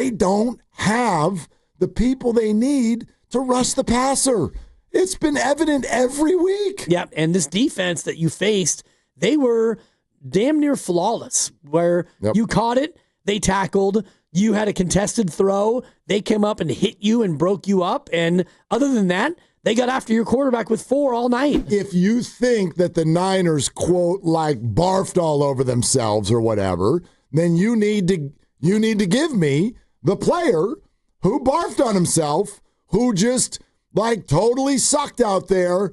they don't have the people they need to rush the passer. It's been evident every week. Yeah, and this defense that you faced, they were damn near flawless. Where you caught it, they tackled. You had a contested throw. They came up and hit you and broke you up. And other than that, they got after your quarterback with 4 all night. If you think that the Niners, quote, like barfed all over themselves or whatever, then you need to give me the player who barfed on himself, who just like totally sucked out there,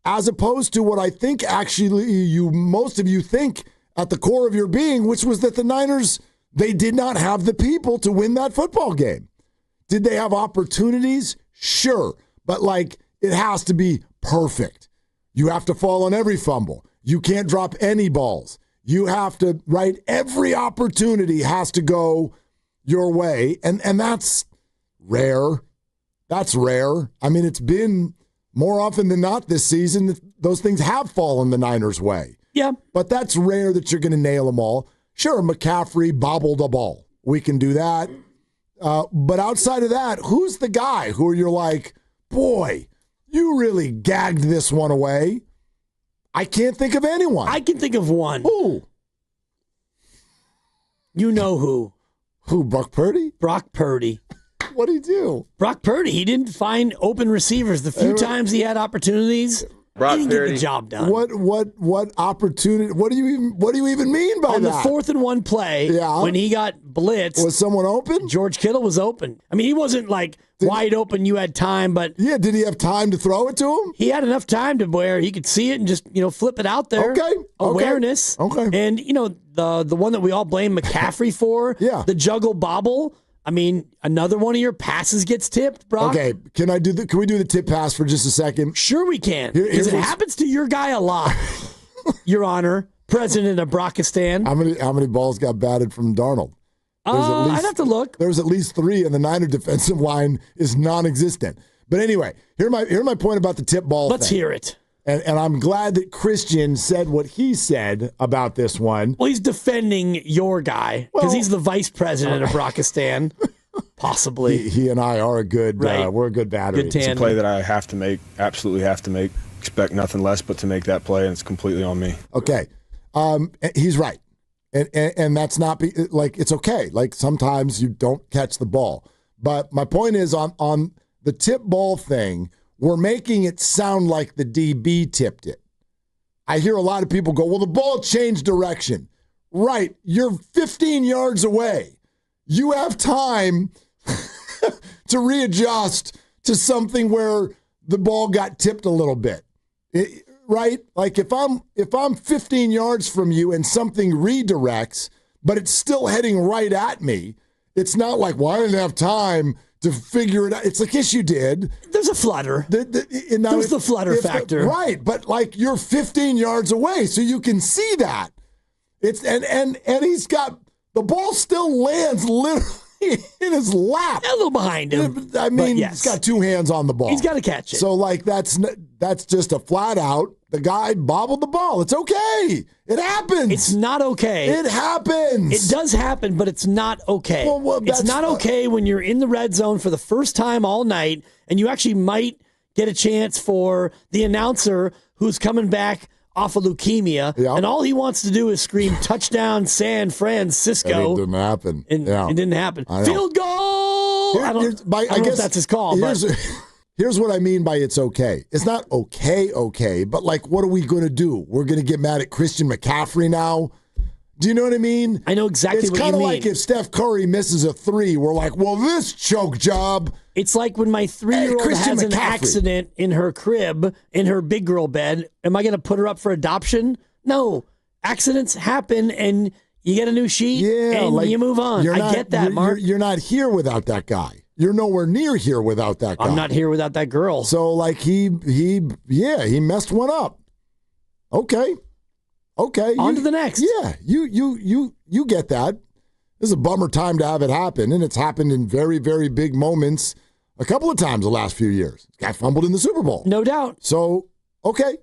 as opposed to what I think actually most of you think at the core of your being, which was that the Niners, they did not have the people to win that football game. Did they have opportunities? Sure. But like, it has to be perfect. You have to fall on every fumble. You can't drop any balls. You have to, right? Every opportunity has to go your way. And that's rare. That's rare. I mean, it's been more often than not this season that those things have fallen the Niners' way. Yeah. But that's rare that you're going to nail them all. Sure, McCaffrey bobbled a ball. We can do that. But outside of that, who's the guy who you're like, boy, you really gagged this one away? I can't think of anyone. I can think of one. Who? You know who. Who, Brock Purdy? Brock Purdy. What'd he do? Brock Purdy, he didn't find open receivers. The few times he had opportunities, Brock he didn't Purdy. get the job done. What opportunity? What do you even mean by On that? the 4th and 1 play, when he got blitzed, Was someone open? George Kittle was open. I mean, he wasn't like wide open. You had time, but Yeah, did he have time to throw it to him? he had enough time to where he could see it and just flip it out there. Okay. Awareness. Okay. And the one that we all blame McCaffrey for. Yeah. The juggle bobble. I mean, another one of your passes gets tipped, Brock. Okay, can we do the tip pass for just a second? Sure we can. Because it happens to your guy a lot, Your Honor, President of Brockistan. How many balls got batted from Darnold? I'd have to look. There's at least 3, and the Niner defensive line is non-existent. But anyway, here's my point about the tip ball Let's thing. hear it. And I'm glad that Christian said what he said about this one. Well, he's defending your guy because he's the vice president of Brockistan, possibly. He and I are a good, Right. we're a good battery. Good tandem. It's a play that I have to make, absolutely have to make. Expect nothing less but to make that play, and it's completely on me. Okay. He's right. And that's not, like, it's okay. Like, sometimes you don't catch the ball. But my point is on the tip ball thing, we're making it sound like the DB tipped it. I hear a lot of people go, well, the ball changed direction. Right. You're 15 yards away. You have time to readjust to something where the ball got tipped a little bit. Right? Like if I'm 15 yards from you and something redirects, but it's still heading right at me, it's not like, well, I didn't have time to figure it out. It's like, yes, you did. There's a flutter. There's the flutter factor. Right, but like you're 15 yards away, so you can see that. It's and he's got the ball still lands literally in his lap. A little behind him. I mean, yes. He's got 2 hands on the ball. He's got to catch it. So like that's just a flat out. The guy bobbled the ball. It's okay. It happens. It's not okay. It happens. It does happen, but it's not okay. Well, it's not okay when you're in the red zone for the first time all night, and you actually might get a chance for the announcer who's coming back off of leukemia, and all he wants to do is scream touchdown San Francisco. It didn't happen. And it didn't happen. Field goal! I don't know if that's his call. Here's what I mean by it's okay. It's not okay, but like, what are we going to do? We're going to get mad at Christian McCaffrey now? Do you know what I mean? I know exactly what you mean. It's kind of like if Steph Curry misses a 3, we're like, well, this choke job. It's like when my 3-year-old has an accident in her crib, in her big girl bed. Am I going to put her up for adoption? No. Accidents happen, and you get a new sheet, and you move on. I get that, Mark. You're not here without that guy. You're nowhere near here without that guy. I'm not here without that girl. So, like, he messed one up. Okay. On to the next. Yeah, you get that. This is a bummer time to have it happen, and it's happened in very, very big moments a couple of times the last few years. Guy fumbled in the Super Bowl. No doubt. So, okay.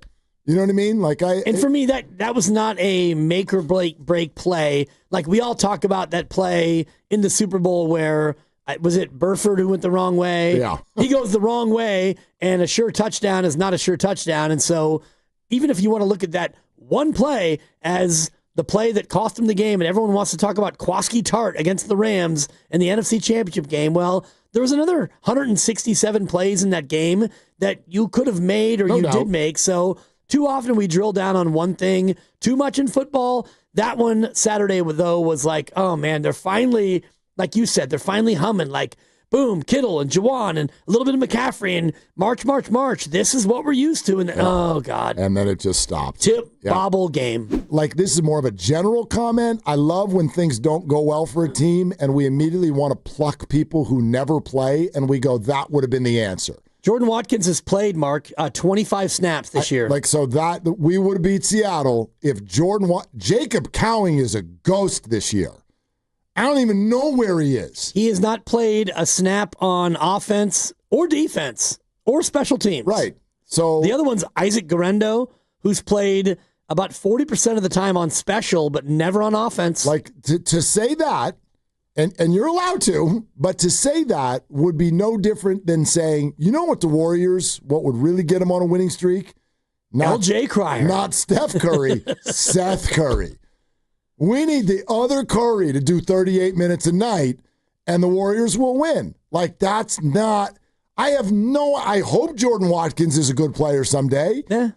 You know what I mean? And for me, that was not a make or break play. Like we all talk about that play in the Super Bowl where Was it Burford who went the wrong way? Yeah. He goes the wrong way, and a sure touchdown is not a sure touchdown. And so even if you want to look at that one play as the play that cost him the game, and everyone wants to talk about Kwaski Tart against the Rams in the NFC Championship game, well, there was another 167 plays in that game that you could have made or did make. So too often we drill down on one thing too much in football. That one Saturday, though, was like, oh, man, they're finally, like you said, they're finally humming. Like, boom, Kittle and Juwan and a little bit of McCaffrey and March. This is what we're used to. And oh, God. And then it just stopped. Bobble game. Like, this is more of a general comment. I love when things don't go well for a team and we immediately want to pluck people who never play, and we go, that would have been the answer. Jordan Watkins has played, Mark, 25 snaps this year. So that we would have beat Seattle if Jacob Cowing is a ghost this year. I don't even know where he is. He has not played a snap on offense or defense or special teams. Right. So the other one's Isaac Guerrero, who's played about 40% of the time on special, but never on offense. Like, to say that, and you're allowed to, but to say that would be no different than saying, you know what what would really get them on a winning streak? Not LJ Cryer. Not Steph Curry, Seth Curry. We need the other Curry to do 38 minutes a night, and the Warriors will win. Like, that's not – I hope Jordan Watkins is a good player someday. Yeah.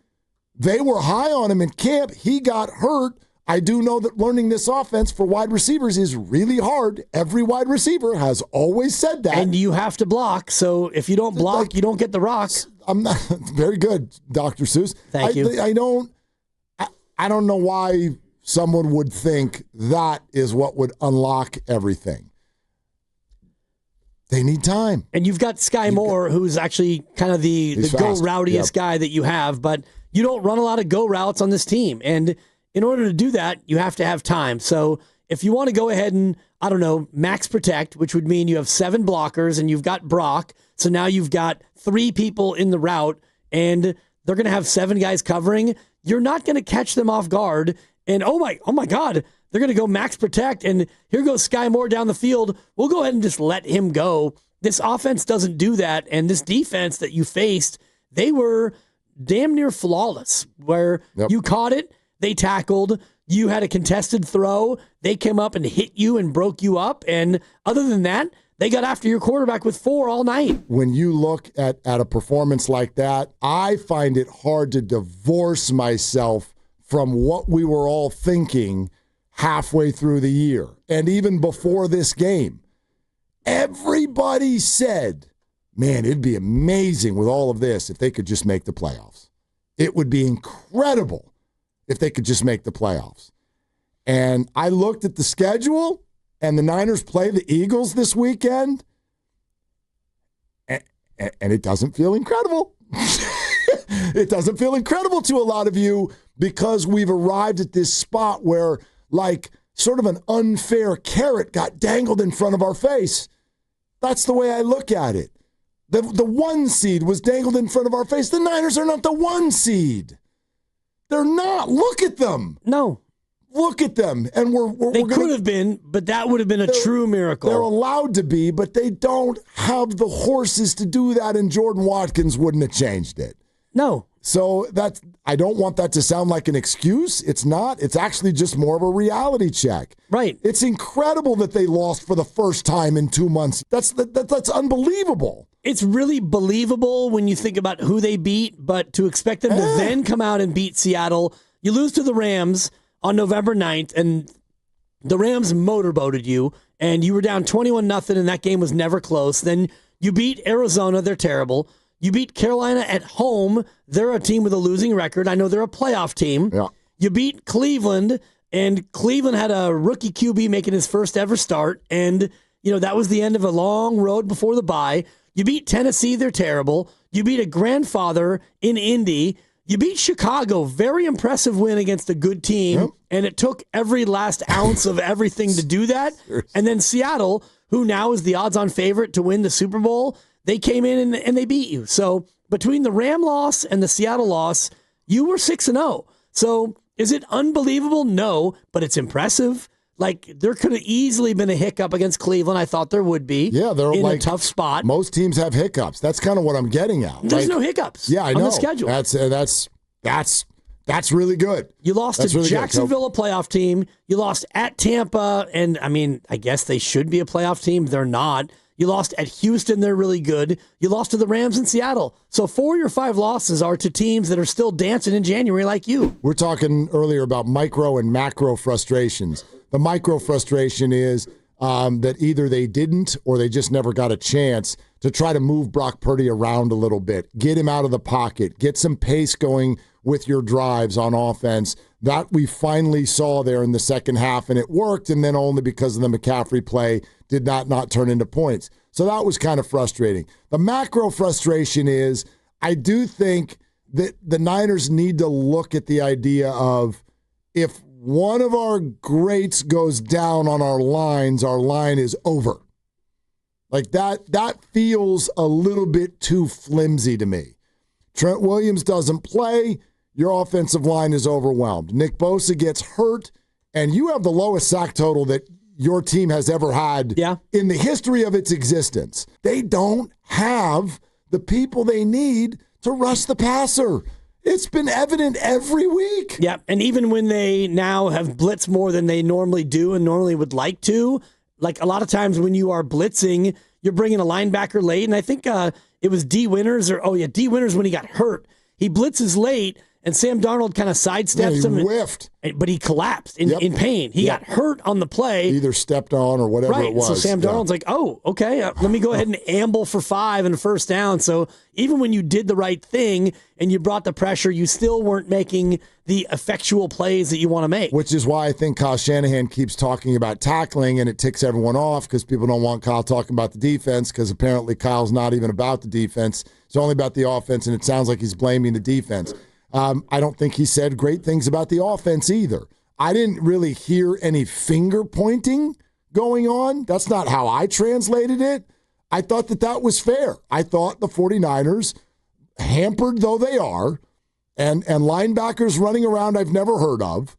They were high on him in camp. He got hurt. I do know that learning this offense for wide receivers is really hard. Every wide receiver has always said that. And you have to block, so if you don't block, you don't get the rock. I'm not – very good, Dr. Seuss. Thank you. I don't know why – someone would think that is what would unlock everything. They need time. And you've got Sky Moore, who's actually kind of the go rowdiest guy that you have, but you don't run a lot of go routes on this team. And in order to do that, you have to have time. So if you want to go ahead and, I don't know, max protect, which would mean you have 7 blockers and you've got Brock. So now you've got 3 people in the route and they're going to have 7 guys covering. You're not going to catch them off guard. And oh my God, they're going to go max protect, and here goes Sky Moore down the field. We'll go ahead and just let him go. This offense doesn't do that, and this defense that you faced, they were damn near flawless, where you caught it, they tackled, you had a contested throw, they came up and hit you and broke you up, and other than that, they got after your quarterback with 4 all night. When you look at a performance like that, I find it hard to divorce myself from what we were all thinking halfway through the year. And even before this game, everybody said, man, it'd be amazing with all of this if they could just make the playoffs. It would be incredible if they could just make the playoffs. And I looked at the schedule, and the Niners play the Eagles this weekend, and it doesn't feel incredible. It doesn't feel incredible to a lot of you because we've arrived at this spot where, like, sort of an unfair carrot got dangled in front of our face. That's the way I look at it. The 1 seed was dangled in front of our face. The Niners are not the 1 seed. They're not. Look at them. No. Look at them. And they could have been, but that would have been a true miracle. They're allowed to be, but they don't have the horses to do that, and Jordan Watkins wouldn't have changed it. No. So I don't want that to sound like an excuse. It's not. It's actually just more of a reality check. Right. It's incredible that they lost for the first time in 2 months. That's unbelievable. It's really believable when you think about who they beat, but to expect them to then come out and beat Seattle, you lose to the Rams on November 9th, and the Rams motorboated you, and you were down 21-0, and that game was never close. Then you beat Arizona. They're terrible. You beat Carolina at home. They're a team with a losing record. I know they're a playoff team. Yeah. You beat Cleveland, and Cleveland had a rookie QB making his first ever start, and that was the end of a long road before the bye. You beat Tennessee. They're terrible. You beat a grandfather in Indy. You beat Chicago. Very impressive win against a good team, and it took every last ounce of everything to do that. And then Seattle, who now is the odds-on favorite to win the Super Bowl, they came in and they beat you. So between the Ram loss and the Seattle loss, you were 6-0. So is it unbelievable? No, but it's impressive. Like, there could have easily been a hiccup against Cleveland. I thought there would be. Yeah, they're in like a tough spot. Most teams have hiccups. That's kind of what I'm getting at. There's no hiccups. Yeah, I know. On the schedule. That's really good. You lost to Jacksonville, a playoff team. You lost at Tampa, and I mean, I guess they should be a playoff team. They're not. You lost at Houston. They're really good. You lost to the Rams and Seattle. So 4 of your 5 losses are to teams that are still dancing in January like you. We're talking earlier about micro and macro frustrations. The micro frustration is that either they didn't or they just never got a chance to try to move Brock Purdy around a little bit, get him out of the pocket, get some pace going with your drives on offense. That we finally saw there in the second half, and it worked, and then only because of the McCaffrey play did that not turn into points. So that was kind of frustrating. The macro frustration is I do think that the Niners need to look at the idea of if one of our greats goes down on our line is over. Like that feels a little bit too flimsy to me. Trent Williams doesn't play. Your offensive line is overwhelmed. Nick Bosa gets hurt, and you have the lowest sack total that your team has ever had in the history of its existence. They don't have the people they need to rush the passer. It's been evident every week. Yeah, and even when they now have blitzed more than they normally do and normally would like to, like a lot of times when you are blitzing, you're bringing a linebacker late, and I think it was D. Winters when he got hurt. He blitzes late, and Sam Darnold kind of sidesteps him. He whiffed. But he collapsed in pain. He got hurt on the play. Either stepped on or whatever it was. So Sam Darnold's like, oh, okay, let me go ahead and amble for 5 and a first down. So even when you did the right thing and you brought the pressure, you still weren't making the effectual plays that you want to make. Which is why I think Kyle Shanahan keeps talking about tackling, and it ticks everyone off because people don't want Kyle talking about the defense because apparently Kyle's not even about the defense. It's only about the offense, and it sounds like he's blaming the defense. I don't think he said great things about the offense either. I didn't really hear any finger pointing going on. That's not how I translated it. I thought that was fair. I thought the 49ers, hampered though they are, and linebackers running around I've never heard of,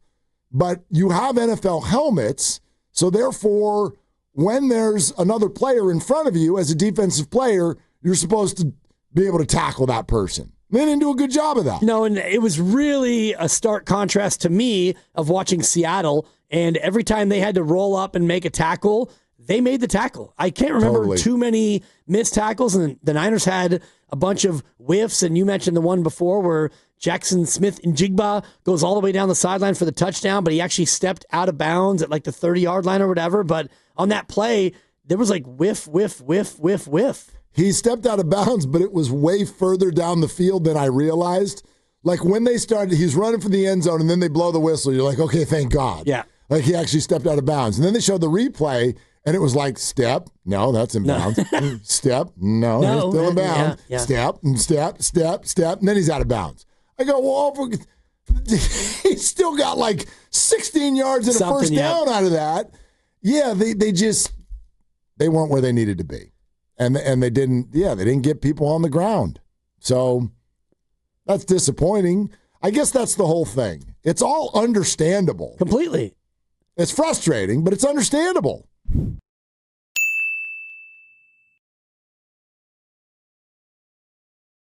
but you have NFL helmets, so therefore when there's another player in front of you as a defensive player, you're supposed to be able to tackle that person. They didn't do a good job of that. No, and it was really a stark contrast to me of watching Seattle, and every time they had to roll up and make a tackle, they made the tackle. I can't remember too many missed tackles, and the Niners had a bunch of whiffs, and you mentioned the one before where Jackson Smith-Njigba goes all the way down the sideline for the touchdown, but he actually stepped out of bounds at like the 30-yard line or whatever. But on that play, there was like whiff, whiff, whiff, whiff, whiff. He stepped out of bounds, but it was way further down the field than I realized. Like when they started, he's running for the end zone, and then they blow the whistle. You're like, okay, thank God. Yeah. Like he actually stepped out of bounds. And then they showed the replay, and it was like, step, no, that's in bounds. Step, no, he's still in bounds. Yeah. Step, and then he's out of bounds. I go, well, he's still got like 16 yards and a first down out of that. Yeah, they weren't where they needed to be. And they didn't get people on the ground. So that's disappointing. I guess that's the whole thing. It's all understandable. Completely. It's frustrating, but it's understandable.